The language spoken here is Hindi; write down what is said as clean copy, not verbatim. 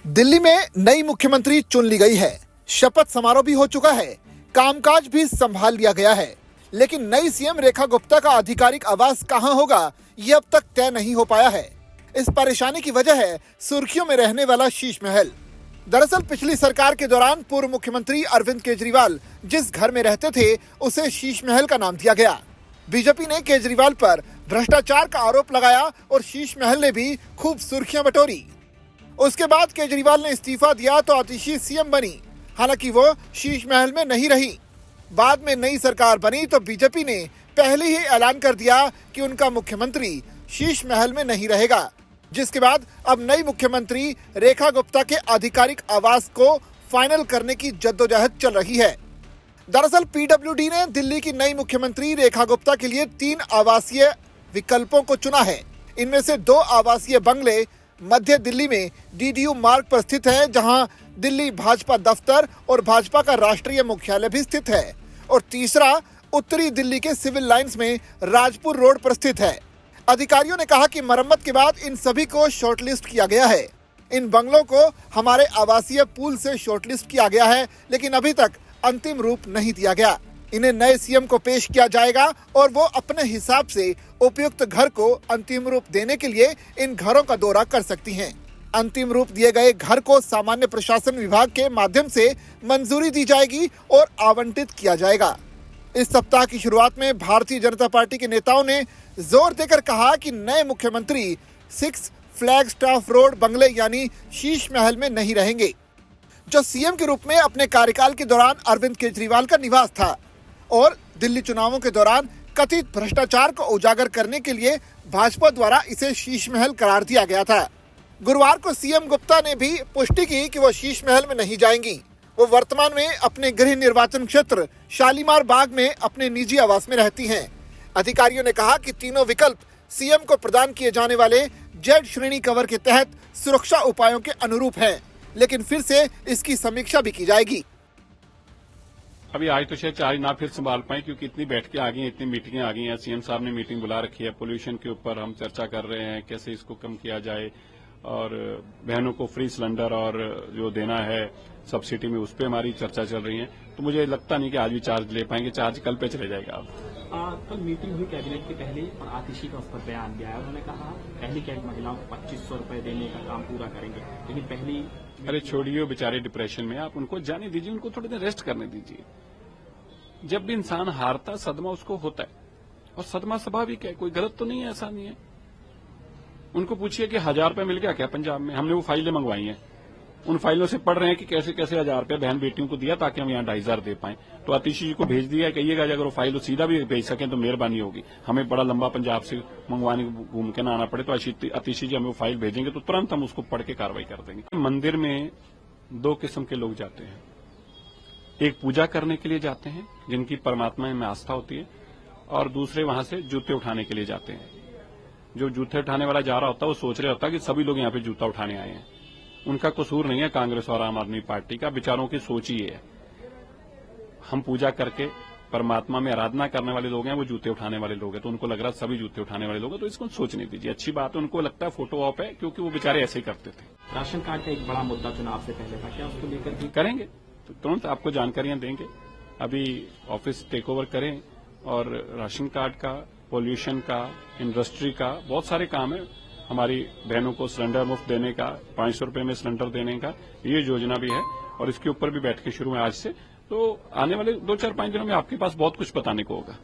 दिल्ली में नई मुख्यमंत्री चुन ली गई है। शपथ समारोह भी हो चुका है, कामकाज भी संभाल लिया गया है, लेकिन नई सीएम रेखा गुप्ता का आधिकारिक आवास कहां होगा, ये अब तक तय नहीं हो पाया है। इस परेशानी की वजह है सुर्खियों में रहने वाला शीश महल। दरअसल पिछली सरकार के दौरान पूर्व मुख्यमंत्री अरविंद केजरीवाल जिस घर में रहते थे, उसे शीश महल का नाम दिया गया। बीजेपी ने केजरीवाल पर भ्रष्टाचार का आरोप लगाया और शीश महल ने भी खूब सुर्खियां बटोरी। उसके बाद केजरीवाल ने इस्तीफा दिया तो आतिशी सीएम बनी। हालांकि वो शीश महल में नहीं रही। बाद में नई सरकार बनी तो बीजेपी ने पहले ही ऐलान कर दिया कि उनका मुख्यमंत्री शीश महल में नहीं रहेगा, जिसके बाद अब नई मुख्यमंत्री रेखा गुप्ता के आधिकारिक आवास को फाइनल करने की जद्दोजहद चल रही है। दरअसल पीडब्ल्यूडी ने दिल्ली की नई मुख्यमंत्री रेखा गुप्ता के लिए 3 आवासीय विकल्पों को चुना है। इनमें से 2 आवासीय बंगले मध्य दिल्ली में डीडीयू मार्ग पर स्थित है, जहां दिल्ली भाजपा दफ्तर और भाजपा का राष्ट्रीय मुख्यालय भी स्थित है, और तीसरा उत्तरी दिल्ली के सिविल लाइंस में राजपुर रोड पर स्थित है। अधिकारियों ने कहा कि मरम्मत के बाद इन सभी को शॉर्टलिस्ट किया गया है। इन बंगलों को हमारे आवासीय पूल से शॉर्टलिस्ट किया गया है, लेकिन अभी तक अंतिम रूप नहीं दिया गया। इन्हें नए सीएम को पेश किया जाएगा और वो अपने हिसाब से उपयुक्त घर को अंतिम रूप देने के लिए इन घरों का दौरा कर सकती हैं। अंतिम रूप दिए गए घर को सामान्य प्रशासन विभाग के माध्यम से मंजूरी दी जाएगी और आवंटित किया जाएगा। इस सप्ताह की शुरुआत में भारतीय जनता पार्टी के नेताओं ने जोर देकर कहा कि नए मुख्यमंत्री 6 फ्लैग स्टाफ रोड बंगले यानी शीश महल में नहीं रहेंगे, जो सीएम के रूप में अपने कार्यकाल के दौरान अरविंद केजरीवाल का निवास था और दिल्ली चुनावों के दौरान कथित भ्रष्टाचार को उजागर करने के लिए भाजपा द्वारा इसे शीश महल करार दिया गया था। गुरुवार को सीएम गुप्ता ने भी पुष्टि की कि वो शीश महल में नहीं जाएंगी। वो वर्तमान में अपने गृह निर्वाचन क्षेत्र शालीमार बाग में अपने निजी आवास में रहती हैं। अधिकारियों ने कहा कि तीनों विकल्प सीएम को प्रदान किए जाने वाले जेड श्रेणी कवर के तहत सुरक्षा उपायों के अनुरूप है, लेकिन फिर से इसकी समीक्षा भी की जाएगी। अभी आज तो शायद 4 ना फिर संभाल पाए, क्योंकि इतनी बैठकें आ गई हैं, इतनी मीटिंगें आ गई हैं। सीएम साहब ने मीटिंग बुला रखी है, पोल्यूशन के ऊपर हम चर्चा कर रहे हैं, कैसे इसको कम किया जाए, और बहनों को फ्री सिलेंडर और जो देना है सब्सिडी में, उस पर हमारी चर्चा चल रही है। तो मुझे लगता नहीं कि आज भी चार्ज ले पाएंगे, चार्ज कल पे चले जाएगा। कल मीटिंग हुई कैबिनेट की पहले और आतिशी का उस पर बयान दिया है। उन्होंने कहा पहली कैब महिलाओं को 2500 रुपए देने का काम पूरा करेंगे, लेकिन पहली। अरे छोड़िए, बेचारे डिप्रेशन में, आप उनको जाने दीजिए, उनको थोड़ी देर रेस्ट करने दीजिए। जब भी इंसान हारता, सदमा उसको होता है, और सदमा स्वाभाविक है, कोई गलत तो नहीं है, ऐसा नहीं है। उनको पूछिए कि 1000 रुपए मिल गया क्या पंजाब में? हमने वो फाइलें मंगवाई हैं, उन फाइलों से पढ़ रहे हैं कि कैसे कैसे 1000 रुपए बहन बेटियों को दिया ताकि हम यहाँ 2500 दे पाएं। तो आतिशी जी को भेज दिया, कहिएगा अगर वो फाइल सीधा भी भेज सकें तो मेहरबानी होगी। हमें बड़ा लंबा पंजाब से मंगवाने घूम के ना आना पड़े, तो आतिशी जी हमें वो फाइल भेजेंगे तो तुरंत हम उसको पढ़ के कार्रवाई कर देंगे। मंदिर में 2 किस्म के लोग जाते हैं। एक पूजा करने के लिए जाते हैं, जिनकी परमात्मा में आस्था होती है, और दूसरे वहां से जूते उठाने के लिए जाते हैं। जो जूते उठाने वाला जा रहा होता है वो सोच रहा होता है कि सभी लोग यहाँ पे जूता उठाने आए हैं। उनका कसूर नहीं है कांग्रेस और आम आदमी पार्टी का, बेचारों की सोच ही है। हम पूजा करके परमात्मा में आराधना करने वाले लोग हैं, वो जूते उठाने वाले लोग हैं, तो उनको लग रहा है सभी जूते उठाने वाले लोग हैं, तो इसको सोचने दीजिए। अच्छी बात है, उनको लगता है फोटो ऑप है, क्योंकि वो बेचारे ऐसे ही करते थे। राशन कार्ड का एक बड़ा मुद्दा चुनाव से पहले था, क्या उसको लेकर भी करेंगे तो तुरंत आपको जानकारियां देंगे। अभी ऑफिस टेक ओवर करें, और राशन कार्ड का, पोल्यूशन का, इंडस्ट्री का, बहुत सारे काम है। हमारी बहनों को सिलेंडर मुफ्त देने का, 500 रुपए में सिलेंडर देने का, ये योजना भी है, और इसके ऊपर भी बैठकें शुरू है आज से। तो आने वाले 2-4-5 दिनों में आपके पास बहुत कुछ बताने को होगा।